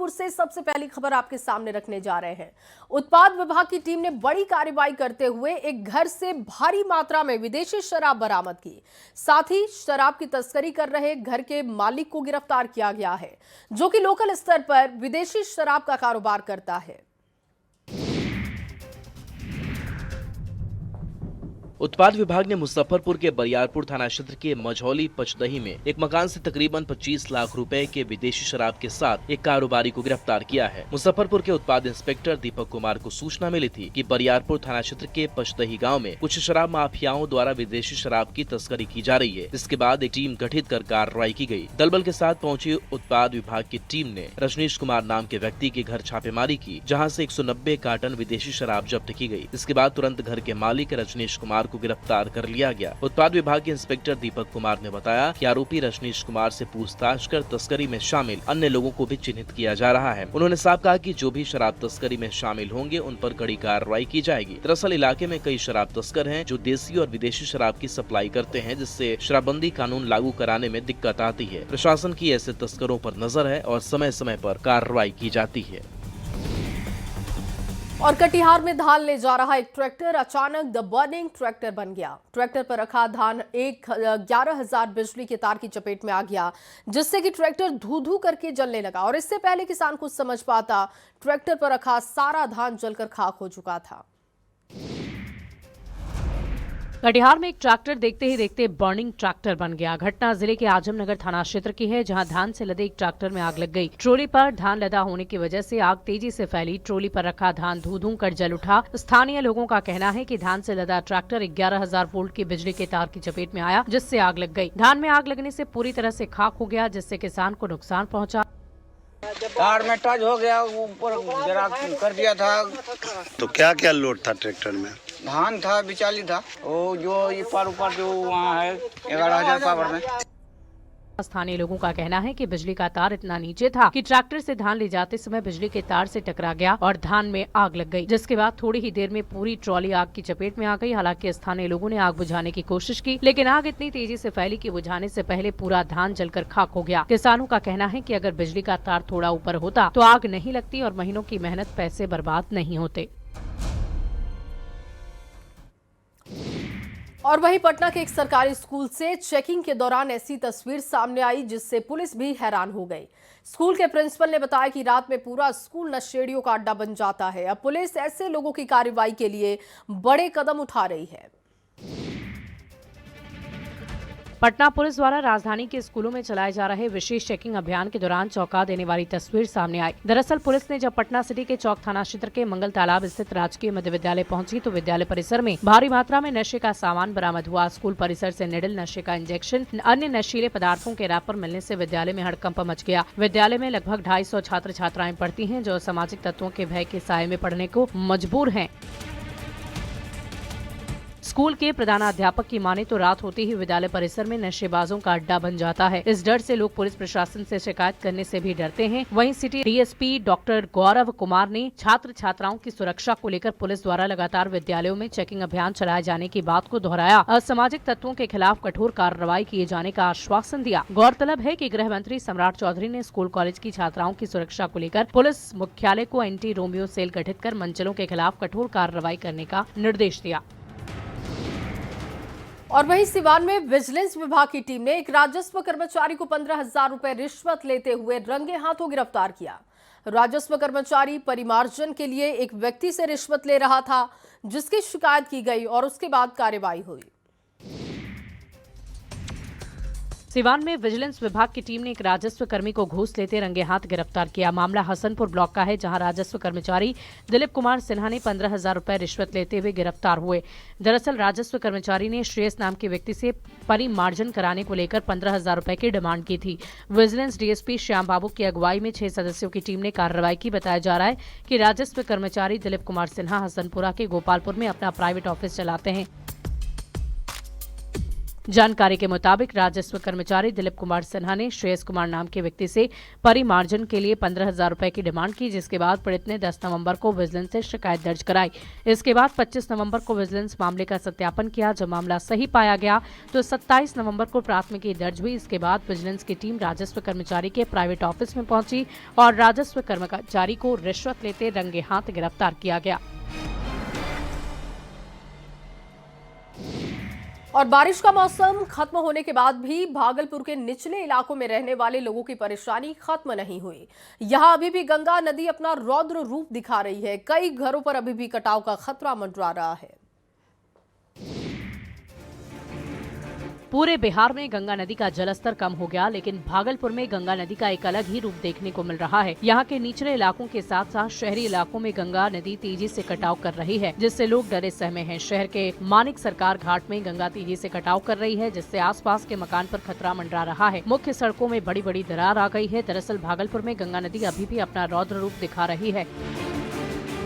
मुजफ्फरपुर से सबसे पहली खबर आपके सामने रखने जा रहे हैं। उत्पाद विभाग की टीम ने बड़ी कार्रवाई करते हुए एक घर से भारी मात्रा में विदेशी शराब बरामद की। साथ ही शराब की तस्करी कर रहे घर के मालिक को गिरफ्तार किया गया है, जो कि लोकल स्तर पर विदेशी शराब का कारोबार करता है। उत्पाद विभाग ने मुजफ्फरपुर के बरियारपुर थाना क्षेत्र के मझौली पचदही में एक मकान से तकरीबन 25 लाख रुपए के विदेशी शराब के साथ एक कारोबारी को गिरफ्तार किया है। मुजफ्फरपुर के उत्पाद इंस्पेक्टर दीपक कुमार को सूचना मिली थी कि बरियारपुर थाना क्षेत्र के पचदही गांव में कुछ शराब माफियाओं द्वारा विदेशी शराब की तस्करी की जा रही है। इसके बाद एक टीम गठित कर कार्रवाई की गयी। दलबल के साथ पहुंची उत्पाद विभाग की टीम ने रजनीश कुमार नाम के व्यक्ति के घर छापेमारी की, जहाँ से 190 कार्टन विदेशी शराब जब्त की गयी। इसके बाद तुरंत घर के मालिक रजनीश कुमार को गिरफ्तार कर लिया गया। उत्पाद विभाग के इंस्पेक्टर दीपक कुमार ने बताया कि आरोपी रजनीश कुमार से पूछताछ कर तस्करी में शामिल अन्य लोगों को भी चिन्हित किया जा रहा है। उन्होंने साफ कहा कि जो भी शराब तस्करी में शामिल होंगे उन पर कड़ी कार्रवाई की जाएगी। दरअसल इलाके में कई शराब तस्कर हैं जो देसी और विदेशी शराब की सप्लाई करते हैं, जिससे शराबबंदी कानून लागू कराने में दिक्कत आती है। प्रशासन की ऐसे तस्करों पर नजर है और समय समय पर कार्रवाई की जाती है। और कटिहार में धान ले जा रहा एक ट्रैक्टर अचानक द बर्निंग ट्रैक्टर बन गया। ट्रैक्टर पर रखा धान 11,000 बिजली के तार की चपेट में आ गया, जिससे कि ट्रैक्टर धू धू करके जलने लगा। और इससे पहले किसान कुछ समझ पाता, ट्रैक्टर पर रखा सारा धान जलकर खाक हो चुका था। कटिहार में एक ट्रैक्टर देखते ही देखते बर्निंग ट्रैक्टर बन गया। घटना जिले के आजमनगर थाना क्षेत्र की है, जहां धान से लदे एक ट्रैक्टर में आग लग गई। ट्रॉली पर धान लदा होने की वजह से आग तेजी से फैली। ट्रॉली पर रखा धान धू धू कर जल उठा। स्थानीय लोगों का कहना है कि धान से लदा ट्रैक्टर 11,000 वोल्ट की बिजली के तार की चपेट में आया, जिससे आग लग गई। धान में आग लगने से पूरी तरह से खाक हो गया, जिससे किसान को नुकसान पहुँचा। तार में टच हो गया, ऊपर जरा कर दिया था। तो क्या क्या लोड था ट्रैक्टर में? धान था, बिचाली था। वो जो ये पार ऊपर जो वहाँ है 11,000 पावर में। स्थानीय लोगों का कहना है कि बिजली का तार इतना नीचे था कि ट्रैक्टर से धान ले जाते समय बिजली के तार से टकरा गया और धान में आग लग गई, जिसके बाद थोड़ी ही देर में पूरी ट्रॉली आग की चपेट में आ गई। हालांकि स्थानीय लोगों ने आग बुझाने की कोशिश की, लेकिन आग इतनी तेजी से फैली कि बुझाने से पहले पूरा धान जलकर खाक हो गया। किसानों का कहना है कि अगर बिजली का तार थोड़ा ऊपर होता तो आग नहीं लगती और महीनों की मेहनत पैसे बर्बाद नहीं होते। और वहीं पटना के एक सरकारी स्कूल से चेकिंग के दौरान ऐसी तस्वीर सामने आई, जिससे पुलिस भी हैरान हो गई। स्कूल के प्रिंसिपल ने बताया कि रात में पूरा स्कूल नशेड़ियों का अड्डा बन जाता है। अब पुलिस ऐसे लोगों की कार्रवाई के लिए बड़े कदम उठा रही है। पटना पुलिस द्वारा राजधानी के स्कूलों में चलाए जा रहे विशेष चेकिंग अभियान के दौरान चौंका देने वाली तस्वीर सामने आई। दरअसल पुलिस ने जब पटना सिटी के चौक थाना क्षेत्र के मंगल तालाब स्थित राजकीय मध्य विद्यालय पहुंची तो विद्यालय परिसर में भारी मात्रा में नशे का सामान बरामद हुआ। स्कूल परिसर से निडल, नशे का इंजेक्शन, अन्य नशीले पदार्थों के रैपर मिलने से विद्यालय में हड़कंप मच गया। विद्यालय में लगभग 250 छात्र छात्राएं पढ़ती हैं, जो असामाजिक तत्वों के भय के साये में पढ़ने को मजबूर हैं। स्कूल के प्रधानाध्यापक की माने तो रात होते ही विद्यालय परिसर में नशेबाजों का अड्डा बन जाता है। इस डर से लोग पुलिस प्रशासन से शिकायत करने से भी डरते हैं। वहीं city DSP doctor Gaurav Kumar ने छात्र छात्राओं की सुरक्षा को लेकर पुलिस द्वारा लगातार विद्यालयों में चेकिंग अभियान चलाए जाने की बात को दोहराया। असामाजिक तत्वों के खिलाफ कठोर कार्रवाई किए जाने का आश्वासन दिया। गौरतलब है कि गृह मंत्री सम्राट चौधरी ने स्कूल कॉलेज की छात्राओं की सुरक्षा को लेकर पुलिस मुख्यालय को एंटी रोमियो सेल गठित कर मंचलों के खिलाफ कठोर कार्रवाई करने का निर्देश दिया। और वहीं सिवान में विजिलेंस विभाग की टीम ने एक राजस्व कर्मचारी को 15,000 रुपए रिश्वत लेते हुए रंगे हाथों गिरफ्तार किया। राजस्व कर्मचारी परिमार्जन के लिए एक व्यक्ति से रिश्वत ले रहा था, जिसकी शिकायत की गई और उसके बाद कार्रवाई हुई। सिवान में विजिलेंस विभाग की टीम ने एक राजस्व कर्मी को घूस लेते रंगे हाथ गिरफ्तार किया। मामला हसनपुर ब्लॉक का है, जहां राजस्व कर्मचारी दिलीप कुमार सिन्हा ने 15,000 रुपए रिश्वत लेते हुए गिरफ्तार हुए। दरअसल राजस्व कर्मचारी ने श्रेयस नाम के व्यक्ति से परिमार्जन कराने को लेकर 15,000 रुपए की डिमांड की थी। विजिलेंस डीएसपी श्याम बाबू की अगुवाई में 6 सदस्यों की टीम ने कार्रवाई की। बताया जा रहा है कि राजस्व कर्मचारी दिलीप कुमार सिन्हा हसनपुरा के गोपालपुर में अपना प्राइवेट ऑफिस चलाते हैं। जानकारी के मुताबिक राजस्व कर्मचारी दिलीप कुमार सिन्हा ने श्रेयस कुमार नाम के व्यक्ति से परिमार्जन के लिए 15,000 रुपए की डिमांड की, जिसके बाद पीड़ित ने 10 नवंबर को विजिलेंस से शिकायत दर्ज कराई। इसके बाद 25 नवंबर को विजिलेंस मामले का सत्यापन किया। जब मामला सही पाया गया तो 27 नवंबर को प्राथमिकी दर्ज हुई। इसके बाद विजिलेंस की टीम राजस्व कर्मचारी के प्राइवेट ऑफिस में पहुंची और राजस्व कर्मचारी को रिश्वत लेते रंगे हाथ गिरफ्तार किया गया। और बारिश का मौसम खत्म होने के बाद भी भागलपुर के निचले इलाकों में रहने वाले लोगों की परेशानी खत्म नहीं हुई। यहां अभी भी गंगा नदी अपना रौद्र रूप दिखा रही है। कई घरों पर अभी भी कटाव का खतरा मंडरा रहा है। पूरे बिहार में गंगा नदी का जलस्तर कम हो गया, लेकिन भागलपुर में गंगा नदी का एक अलग ही रूप देखने को मिल रहा है। यहाँ के निचले इलाकों के साथ साथ शहरी इलाकों में गंगा नदी तेजी से कटाव कर रही है, जिससे लोग डरे सहमे हैं। शहर के मानिक सरकार घाट में गंगा तेजी से कटाव कर रही है, जिससे आसपास के मकान पर खतरा मंडरा रहा है। मुख्य सड़कों में बड़ी बड़ी दरार आ गई है। दरअसल भागलपुर में गंगा नदी अभी भी अपना रौद्र रूप दिखा रही है।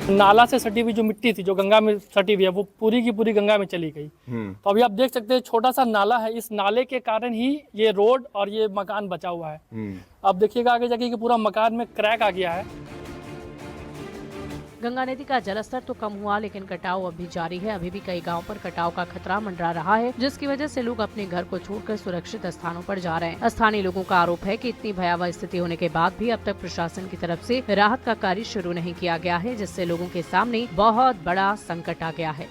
नाला से सटी हुई जो मिट्टी थी, जो गंगा में सटी हुई है, वो पूरी की पूरी गंगा में चली गई। तो अभी आप देख सकते हैं छोटा सा नाला है, इस नाले के कारण ही ये रोड और ये मकान बचा हुआ है। अब देखिएगा आगे जाके कि पूरा मकान में क्रैक आ गया है। गंगा नदी का जलस्तर तो कम हुआ, लेकिन कटाव अब भी जारी है। अभी भी कई गांवों पर कटाव का खतरा मंडरा रहा है, जिसकी वजह से लोग अपने घर को छोड़कर सुरक्षित स्थानों पर जा रहे हैं। स्थानीय लोगों का आरोप है कि इतनी भयावह स्थिति होने के बाद भी अब तक प्रशासन की तरफ से राहत का कार्य शुरू नहीं किया गया है, जिससे लोगों के सामने बहुत बड़ा संकट आ गया है।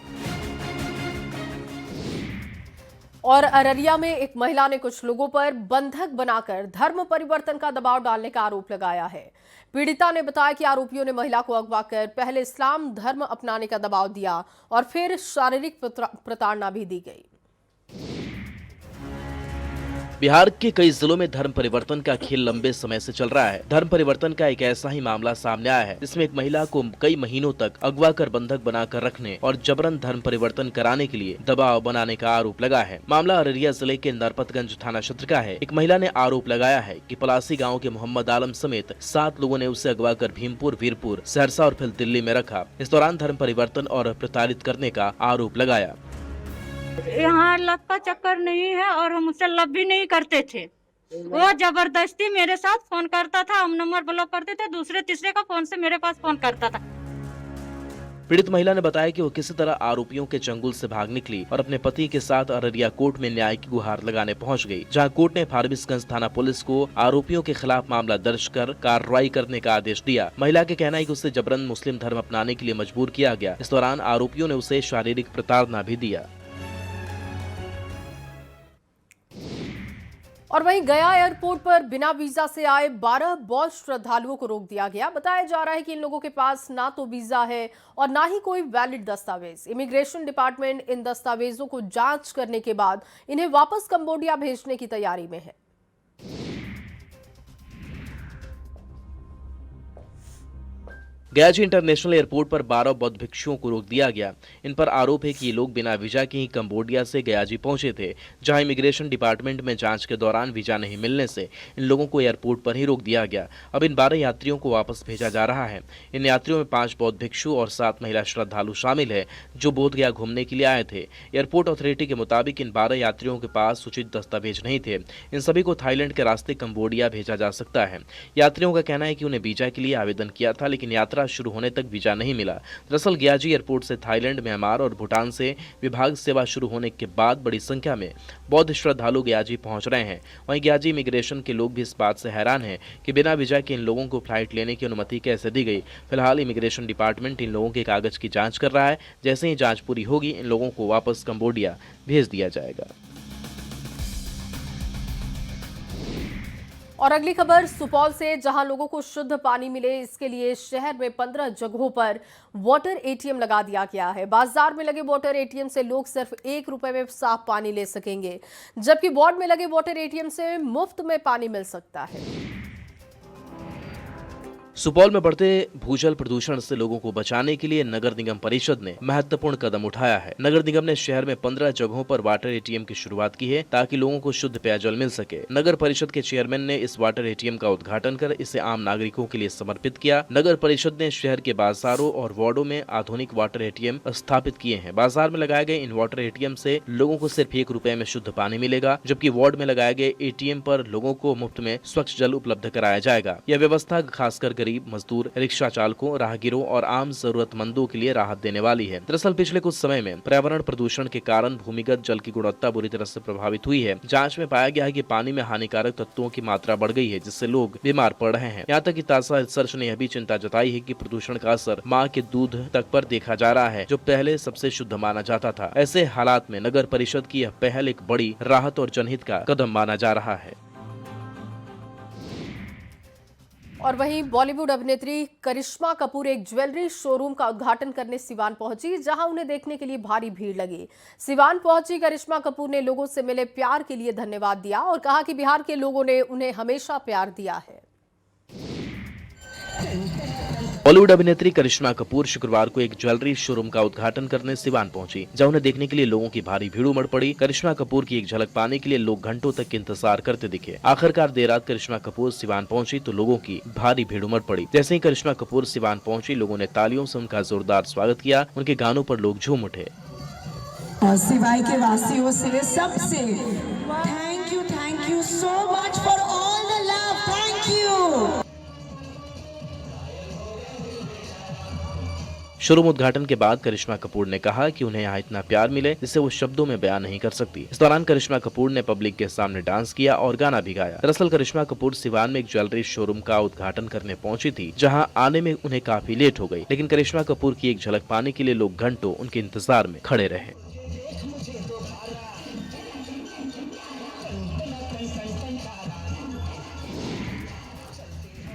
और अररिया में एक महिला ने कुछ लोगों पर बंधक बनाकर धर्म परिवर्तन का दबाव डालने का आरोप लगाया है। पीड़िता ने बताया कि आरोपियों ने महिला को अगवा कर पहले इस्लाम धर्म अपनाने का दबाव दिया और फिर शारीरिक प्रताड़ना भी दी गई। बिहार के कई जिलों में धर्म परिवर्तन का खेल लंबे समय से चल रहा है। धर्म परिवर्तन का एक ऐसा ही मामला सामने आया है, जिसमें एक महिला को कई महीनों तक अगवा कर बंधक बनाकर रखने और जबरन धर्म परिवर्तन कराने के लिए दबाव बनाने का आरोप लगा है। मामला अररिया जिले के नरपतगंज थाना क्षेत्र का है। एक महिला ने आरोप लगाया है कि पलासी गाँव के मोहम्मद आलम समेत 7 लोगों ने उसे अगवा कर भीमपुर, वीरपुर, सहरसा और फिर दिल्ली में रखा। इस दौरान धर्म परिवर्तन और प्रताड़ित करने का आरोप लगाया। यहाँ लब का चक्कर नहीं है और हम उससे लब भी नहीं करते थे। वो जबरदस्ती मेरे साथ फोन करता था, हम नंबर ब्लॉक करते थे, दूसरे तीसरे का फोन से मेरे पास फोन करता था। पीड़ित महिला ने बताया कि वो किसी तरह आरोपियों के चंगुल से भाग निकली और अपने पति के साथ अररिया कोर्ट में न्याय की गुहार लगाने पहुंच गई, जहां कोर्ट ने फारबिसगंज थाना पुलिस को आरोपियों के खिलाफ मामला दर्ज कर कार्रवाई करने का आदेश दिया। महिला के कहना है कि उसे जबरन मुस्लिम धर्म अपनाने के लिए मजबूर किया गया। इस दौरान आरोपियों ने उसे शारीरिक प्रताड़ना भी दिया। और वहीं गया एयरपोर्ट पर बिना वीजा से आए 12 बौद्ध श्रद्धालुओं को रोक दिया गया। बताया जा रहा है कि इन लोगों के पास ना तो वीजा है और ना ही कोई वैलिड दस्तावेज। इमिग्रेशन डिपार्टमेंट इन दस्तावेजों को जांच करने के बाद इन्हें वापस कंबोडिया भेजने की तैयारी में है। गयाजी इंटरनेशनल एयरपोर्ट पर 12 बौद्ध भिक्षुओं को रोक दिया गया। इन पर आरोप है कि ये लोग बिना वीजा के ही कंबोडिया से गयाजी पहुंचे थे, जहां इमिग्रेशन डिपार्टमेंट में जांच के दौरान वीजा नहीं मिलने से इन लोगों को एयरपोर्ट पर ही रोक दिया गया। अब इन 12 यात्रियों को वापस भेजा जा रहा है। इन यात्रियों में 5 बौद्ध भिक्षु और 7 महिला श्रद्धालु शामिल है, जो बोधगया घूमने के लिए आए थे। एयरपोर्ट अथॉरिटी के मुताबिक इन 12 यात्रियों के पास उचित दस्तावेज नहीं थे। इन सभी को थाईलैंड के रास्ते कंबोडिया भेजा जा सकता है। यात्रियों का कहना है कि उन्हें वीजा के लिए आवेदन किया था, लेकिन यात्रा शुरू होने तक वीजा नहीं मिला। दरअसल गयाजी एयरपोर्ट से थाईलैंड, म्यांमार और भूटान से विभाग सेवा शुरू होने के बाद बड़ी संख्या में बौद्ध श्रद्धालु गयाजी पहुंच रहे हैं। वहीं गयाजी इमिग्रेशन के लोग भी इस बात से हैरान हैं कि बिना वीजा के इन लोगों को फ्लाइट लेने की अनुमति कैसे दी गई। फिलहाल इमिग्रेशन डिपार्टमेंट इन लोगों के कागज की जांच कर रहा है। जैसे ही जांच पूरी होगी, इन लोगों को वापस कंबोडिया भेज दिया जाएगा। और अगली खबर सुपौल से, जहां लोगों को शुद्ध पानी मिले इसके लिए शहर में 15 जगहों पर वाटर एटीएम लगा दिया गया है। बाजार में लगे वाटर एटीएम से लोग सिर्फ 1 रुपए में साफ पानी ले सकेंगे, जबकि वार्ड में लगे वाटर एटीएम से मुफ्त में पानी मिल सकता है। सुपौल में बढ़ते भूजल प्रदूषण से लोगों को बचाने के लिए नगर निगम परिषद ने महत्वपूर्ण कदम उठाया है। नगर निगम ने शहर में 15 जगहों पर वाटर एटीएम की शुरुआत की है ताकि लोगों को शुद्ध पेयजल मिल सके। नगर परिषद के चेयरमैन ने इस वाटर एटीएम का उद्घाटन कर इसे आम नागरिकों के लिए समर्पित किया। नगर परिषद ने शहर के बाजारों और वार्डों में आधुनिक वाटर एटीएम स्थापित किए हैं। बाजार में लगाए गए इन वाटर एटीएम से लोगों को सिर्फ ₹1 में शुद्ध पानी मिलेगा, जबकि वार्ड में लगाए गए एटीएम पर लोगों को मुफ्त में स्वच्छ जल उपलब्ध कराया जाएगा। यह व्यवस्था खासकर गरीब, मजदूर, रिक्शा चालकों, राहगीरों और आम जरूरतमंदों के लिए राहत देने वाली है। दरअसल पिछले कुछ समय में पर्यावरण प्रदूषण के कारण भूमिगत जल की गुणवत्ता बुरी तरह से प्रभावित हुई है। जांच में पाया गया है कि पानी में हानिकारक तत्वों की मात्रा बढ़ गई है, जिससे लोग बीमार पड़ रहे हैं। यहाँ तक कि ताजा रिसर्च ने यह भी चिंता जताई है कि प्रदूषण का असर माँ के दूध तक पर देखा जा रहा है, जो पहले सबसे शुद्ध माना जाता था। ऐसे हालात में नगर परिषद की यह पहल एक बड़ी राहत और जनहित का कदम माना जा रहा है। और वहीं बॉलीवुड अभिनेत्री करिश्मा कपूर एक ज्वेलरी शोरूम का उद्घाटन करने सिवान पहुंची, जहां उन्हें देखने के लिए भारी भीड़ लगी। सिवान पहुंची करिश्मा कपूर ने लोगों से मिले प्यार के लिए धन्यवाद दिया और कहा कि बिहार के लोगों ने उन्हें हमेशा प्यार दिया है। बॉलीवुड अभिनेत्री करिश्मा कपूर शुक्रवार को एक ज्वेलरी शोरूम का उद्घाटन करने सिवान पहुंची, जहां उन्हें देखने के लिए लोगों की भारी भीड़ उमड़ पड़ी। करिश्मा कपूर की एक झलक पाने के लिए लोग घंटों तक इंतजार करते दिखे। आखिरकार देर रात करिश्मा कपूर सिवान पहुंची तो लोगों की भारी भीड़ उमड़ पड़ी। जैसे ही करिश्मा कपूर सिवान पहुंची, लोगों ने तालियों से उनका जोरदार स्वागत किया। उनके गानों पर लोग झूम उठे। सिवाई के वासियों से सबसे thank you so much for all the love. Thank you. Showroom उद्घाटन के बाद करिश्मा कपूर ने कहा कि उन्हें यहाँ इतना प्यार मिले जिसे वो शब्दों में बयान नहीं कर सकती। इस दौरान करिश्मा कपूर ने पब्लिक के सामने डांस किया और गाना भी गाया। दरअसल करिश्मा कपूर सिवान में एक ज्वेलरी शोरूम का उद्घाटन करने पहुंची थी, जहां आने में उन्हें काफी लेट हो गई, लेकिन करिश्मा कपूर की एक झलक पाने के लिए लोग घंटों उनके इंतजार में खड़े रहे।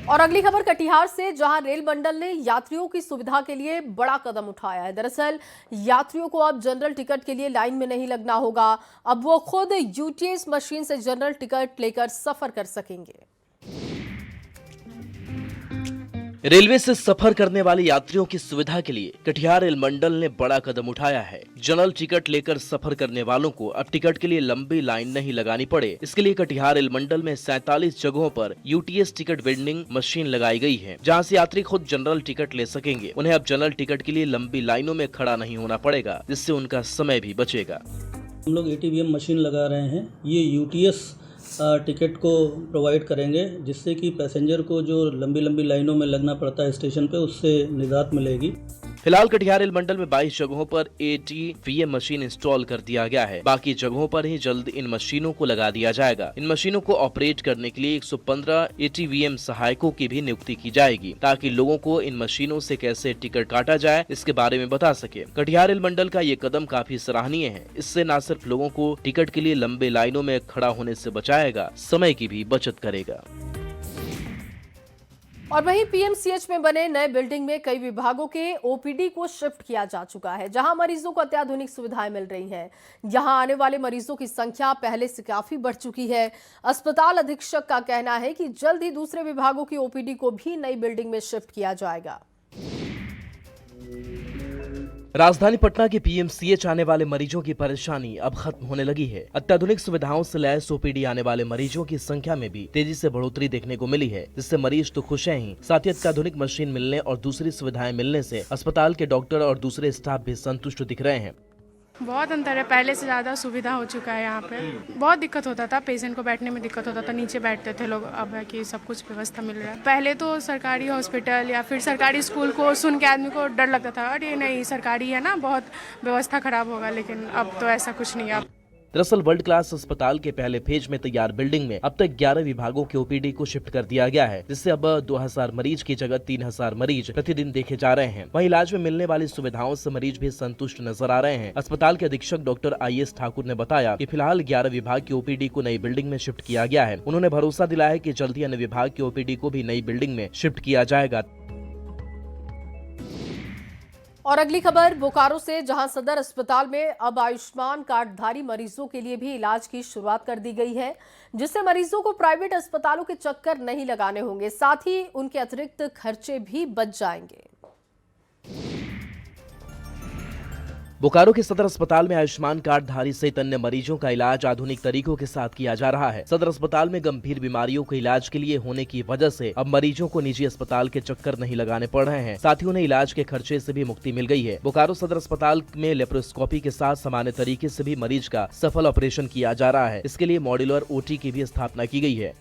और अगली खबर कटिहार से, जहां रेल मंडल ने यात्रियों की सुविधा के लिए बड़ा कदम उठाया है। दरअसल यात्रियों को अब जनरल टिकट के लिए लाइन में नहीं लगना होगा। अब वो खुद यूटीएस मशीन से जनरल टिकट लेकर सफर कर सकेंगे। रेलवे से सफर करने वाले यात्रियों की सुविधा के लिए कटिहार रेल मंडल ने बड़ा कदम उठाया है। जनरल टिकट लेकर सफर करने वालों को अब टिकट के लिए लंबी लाइन नहीं लगानी पड़े। इसके लिए कटिहार रेल मंडल में 47 जगहों पर यूटीएस टिकट वेंडिंग मशीन लगाई गई है, जहां से यात्री खुद जनरल टिकट ले सकेंगे। उन्हें अब जनरल टिकट के लिए लंबी लाइनों में खड़ा नहीं होना पड़ेगा, जिससे उनका समय भी बचेगा। हम लोग एटीवीएम मशीन लगा रहे हैं। ये यूटीएस टिकट को प्रोवाइड करेंगे, जिससे कि पैसेंजर को जो लंबी लंबी लाइनों में लगना पड़ता है स्टेशन पे, उससे निजात मिलेगी। फिलहाल कटिहार रेल मंडल में 22 जगहों पर एटीवीएम मशीन इंस्टॉल कर दिया गया है। बाकी जगहों पर ही जल्द इन मशीनों को लगा दिया जाएगा। इन मशीनों को ऑपरेट करने के लिए 115 एटीवीएम सहायकों की भी नियुक्ति की जाएगी, ताकि लोगों को इन मशीनों से कैसे टिकट काटा जाए इसके बारे में बता सके। कटिहार रेल मंडल का ये कदम काफी सराहनीय है। इससे न सिर्फ लोगों को टिकट के लिए लंबे लाइनों में खड़ा होने से बचाएगा, समय की भी बचत करेगा। और वहीं पीएमसीएच में बने नए बिल्डिंग में कई विभागों के ओपीडी को शिफ्ट किया जा चुका है, जहां मरीजों को अत्याधुनिक सुविधाएं मिल रही हैं। यहां आने वाले मरीजों की संख्या पहले से काफी बढ़ चुकी है। अस्पताल अधीक्षक का कहना है कि जल्द ही दूसरे विभागों की ओपीडी को भी नई बिल्डिंग में शिफ्ट किया जाएगा। राजधानी पटना के पीएमसीएच आने वाले मरीजों की परेशानी अब खत्म होने लगी है। अत्याधुनिक सुविधाओं से लैस ओपीडी आने वाले मरीजों की संख्या में भी तेजी से बढ़ोतरी देखने को मिली है, जिससे मरीज तो खुश हैं ही, साथ ही अत्याधुनिक मशीन मिलने और दूसरी सुविधाएं मिलने से अस्पताल के डॉक्टर और दूसरे स्टाफ भी संतुष्ट दिख रहे हैं। बहुत अंतर है, पहले से ज़्यादा सुविधा हो चुका है यहाँ पे। बहुत दिक्कत होता था, पेशेंट को बैठने में दिक्कत होता था, नीचे बैठते थे लोग। अब है कि सब कुछ व्यवस्था मिल रहा है। पहले तो सरकारी हॉस्पिटल या फिर सरकारी स्कूल को सुन के आदमी को डर लगता था, अरे नहीं सरकारी है ना, बहुत व्यवस्था खराब होगा, लेकिन अब तो ऐसा कुछ नहीं है। दरअसल वर्ल्ड क्लास अस्पताल के पहले फेज में तैयार बिल्डिंग में अब तक 11 विभागों के ओपीडी को शिफ्ट कर दिया गया है, जिससे अब 2000 मरीज की जगह 3000 मरीज प्रतिदिन देखे जा रहे हैं। वहीं इलाज में मिलने वाली सुविधाओं से मरीज भी संतुष्ट नजर आ रहे हैं। अस्पताल के अधीक्षक डॉक्टर IS ठाकुर ने बताया कि फिलहाल 11 विभाग की ओपीडी को नई बिल्डिंग में शिफ्ट किया गया है। उन्होंने भरोसा दिलाया है कि जल्द ही अन्य विभाग की ओपीडी को भी नई बिल्डिंग में शिफ्ट किया जाएगा। और अगली खबर बोकारो से, जहां सदर अस्पताल में अब आयुष्मान कार्डधारी मरीजों के लिए भी इलाज की शुरुआत कर दी गई है, जिससे मरीजों को प्राइवेट अस्पतालों के चक्कर नहीं लगाने होंगे, साथ ही उनके अतिरिक्त खर्चे भी बच जाएंगे। बोकारो के सदर अस्पताल में आयुष्मान कार्डधारी सहित अन्य मरीजों का इलाज आधुनिक तरीकों के साथ किया जा रहा है। सदर अस्पताल में गंभीर बीमारियों के इलाज के लिए होने की वजह से अब मरीजों को निजी अस्पताल के चक्कर नहीं लगाने पड़ रहे हैं, साथ ही उन्हें इलाज के खर्चे से भी मुक्ति मिल गई है। बोकारो सदर अस्पताल में लेप्रोस्कोपी के साथ सामान्य तरीके से भी मरीज का सफल ऑपरेशन किया जा रहा है। इसके लिए मॉड्यूलर ओटी की भी स्थापना की गई है।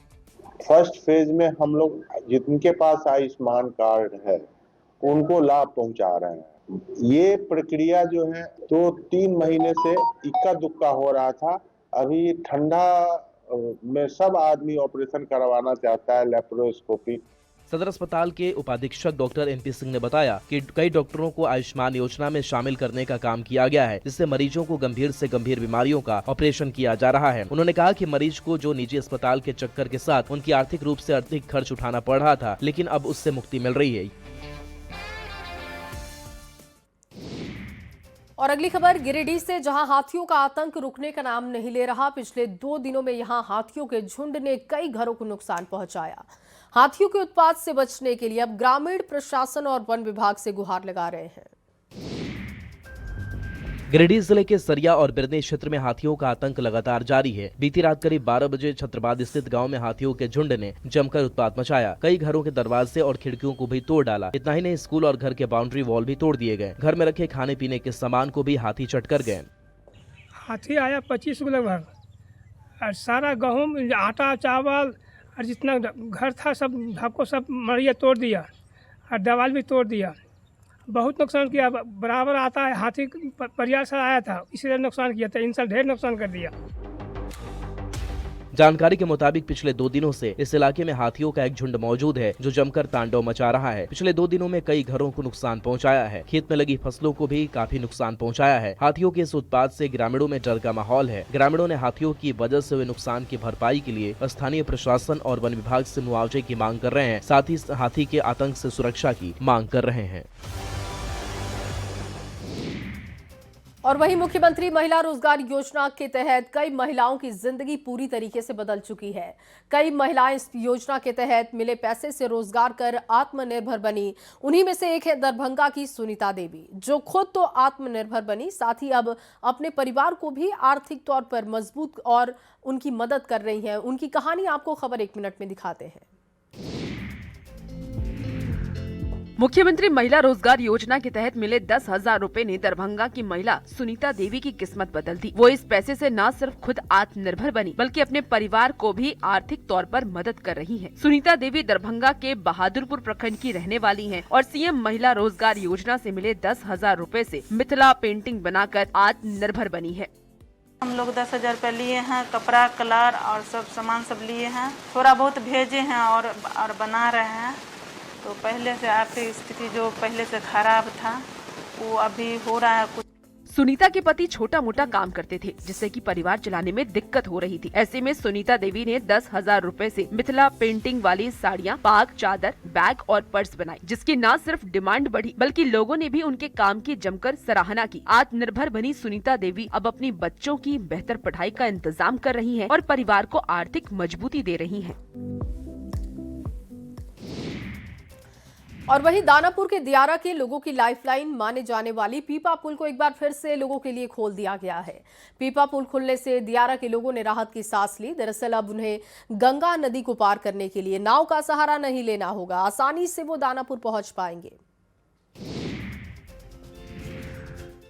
फर्स्ट फेज में हम लोग जिनके पास आयुष्मान कार्ड है उनको लाभ पहुंचा रहे हैं। ये प्रक्रिया जो है तो 3 महीने से इक्का दुक्का हो रहा था। अभी ठंडा में सब आदमी ऑपरेशन करवाना चाहता है, लेप्रोस्कोपी। सदर अस्पताल के उपाधीक्षक डॉक्टर MP सिंह ने बताया कि कई डॉक्टरों को आयुष्मान योजना में शामिल करने का काम किया गया है, जिससे मरीजों को गंभीर से गंभीर बीमारियों का ऑपरेशन किया जा रहा है। उन्होंने कहा कि मरीज को जो निजी अस्पताल के चक्कर के साथ उनकी आर्थिक रूप से अधिक खर्च उठाना पड़ रहा था, लेकिन अब उससे मुक्ति मिल रही है। और अगली खबर गिरिडीह से, जहां हाथियों का आतंक रुकने का नाम नहीं ले रहा। पिछले 2 दिनों में यहां हाथियों के झुंड ने कई घरों को नुकसान पहुंचाया। हाथियों के उत्पात से बचने के लिए अब ग्रामीण प्रशासन और वन विभाग से गुहार लगा रहे हैं। गिरिडीह जिले के सरिया और बिरनी क्षेत्र में हाथियों का आतंक लगातार जारी है। बीती रात करीब 12 बजे छत्रबाद स्थित गांव में हाथियों के झुंड ने जमकर उत्पात मचाया। कई घरों के दरवाजे और खिड़कियों को भी तोड़ डाला। इतना ही नहीं, स्कूल और घर के बाउंड्री वॉल भी तोड़ दिए गए। घर में रखे खाने पीने के सामान को भी हाथी चट कर गए। हाथी आया 25 को लगभग, और सारा गेहूँ, आटा, चावल और जितना घर था सब सबको सब मरिया तोड़ दिया और दीवार भी तोड़ दिया। बहुत नुकसान किया। बराबर आता है हाथी, परिवार से आया था, इसलिए नुकसान किया था। इनसे ढेर नुकसान कर दिया। जानकारी के मुताबिक पिछले 2 दिनों से इस इलाके में हाथियों का एक झुंड मौजूद है, जो जमकर तांडव मचा रहा है। पिछले 2 दिनों में कई घरों को नुकसान पहुंचाया है। खेत में लगी फसलों को भी काफी नुकसान पहुंचाया है। हाथियों के इस उत्पात से ग्रामीणों में डर का माहौल है। ग्रामीणों ने हाथियों की वजह से हुए नुकसान की भरपाई के लिए स्थानीय प्रशासन और वन विभाग से मुआवजे की मांग कर रहे हैं, साथ ही हाथी के आतंक से सुरक्षा की मांग कर रहे हैं। और वहीं मुख्यमंत्री महिला रोजगार योजना के तहत कई महिलाओं की जिंदगी पूरी तरीके से बदल चुकी है। कई महिलाएं इस योजना के तहत मिले पैसे से रोजगार कर आत्मनिर्भर बनी। उन्हीं में से एक है दरभंगा की सुनीता देवी, जो खुद तो आत्मनिर्भर बनी, साथ ही अब अपने परिवार को भी आर्थिक तौर पर मजबूत और उनकी मदद कर रही हैं। उनकी कहानी आपको खबर 1 मिनट में दिखाते हैं। मुख्यमंत्री महिला रोजगार योजना के तहत मिले 10,000 रुपए ने दरभंगा की महिला सुनीता देवी की किस्मत बदल दी। वो इस पैसे से न सिर्फ खुद आत्मनिर्भर बनी, बल्कि अपने परिवार को भी आर्थिक तौर पर मदद कर रही हैं। सुनीता देवी दरभंगा के बहादुरपुर प्रखंड की रहने वाली हैं और CM महिला रोजगार योजना से मिले 10,000 रुपए से मिथिला पेंटिंग बनाकर आत्मनिर्भर बनी है। हम लोग 10,000 रुपये लिए हैं, कपड़ा, कलर और सब सामान सब लिए हैं। थोड़ा बहुत भेजे हैं और बना रहे हैं। तो पहले से आर्थिक स्थिति जो पहले से खराब था वो अभी हो रहा है कुछ। सुनीता के पति छोटा मोटा काम करते थे, जिससे कि परिवार चलाने में दिक्कत हो रही थी। ऐसे में सुनीता देवी ने 10,000 रुपए से मिथिला पेंटिंग वाली साड़ियाँ, पाग, चादर, बैग और पर्स बनाई, जिसकी न सिर्फ डिमांड बढ़ी बल्कि लोगों ने भी उनके काम की जमकर सराहना की। आत्मनिर्भर बनी सुनीता देवी अब अपनी बच्चों की बेहतर पढ़ाई का इंतजाम कर रही है और परिवार को आर्थिक मजबूती दे रही है। और वहीं दानापुर के दियारा के लोगों की लाइफलाइन माने जाने वाली पीपा पुल को एक बार फिर से लोगों के लिए खोल दिया गया है। पीपा पुल खुलने से दियारा के लोगों ने राहत की सांस ली। दरअसल अब उन्हें गंगा नदी को पार करने के लिए नाव का सहारा नहीं लेना होगा। आसानी से वो दानापुर पहुंच पाएंगे।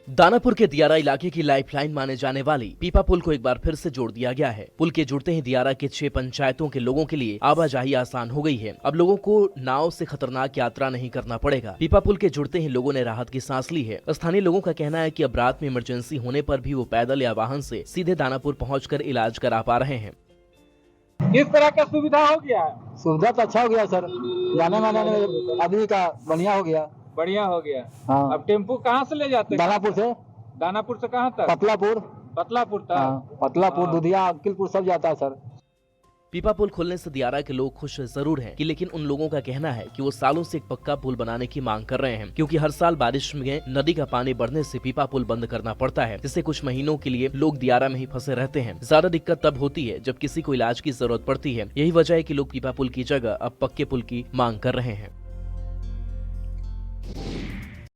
दानापुर के दियारा इलाके की लाइफलाइन माने जाने वाली पीपा पुल को एक बार फिर से जोड़ दिया गया है। पुल के जुड़ते ही दियारा के 6 पंचायतों के लोगों के लिए आवाजाही आसान हो गई है। अब लोगों को नाव से खतरनाक यात्रा नहीं करना पड़ेगा। पीपा पुल के जुड़ते ही लोगों ने राहत की सांस ली है। स्थानीय लोगों का कहना है कि अब रात में इमरजेंसी होने पर भी वो पैदल या वाहन से सीधे दानापुर पहुँचकर इलाज करा पा रहे हैं। किस तरह का सुविधा हो गया है? सुविधा तो अच्छा हो गया सर, जाने माने में आदमी का बढ़िया हो गया। बढ़िया हो गया। हाँ। अब टेम्पू कहाँ से ले जाते हैं? दानापुर से कहाँ तक? पतलापुर तक। हाँ, पतलापुर, दुधिया, अक्किलपुर सब जाता है सर। पीपा पुल खुलने से दियारा के लोग खुश जरूर हैं कि लेकिन उन लोगों का कहना है कि वो सालों से एक पक्का पुल बनाने की मांग कर रहे हैं, क्योंकि हर साल बारिश में नदी का पानी बढ़ने से पीपा पुल बंद करना पड़ता है, जिससे कुछ महीनों के लिए लोग दियारा में ही फंसे रहते हैं। ज्यादा दिक्कत तब होती है जब किसी को इलाज की जरूरत पड़ती है। यही वजह है कि लोग पीपा पुल की जगह अब पक्के पुल की मांग कर रहे हैं।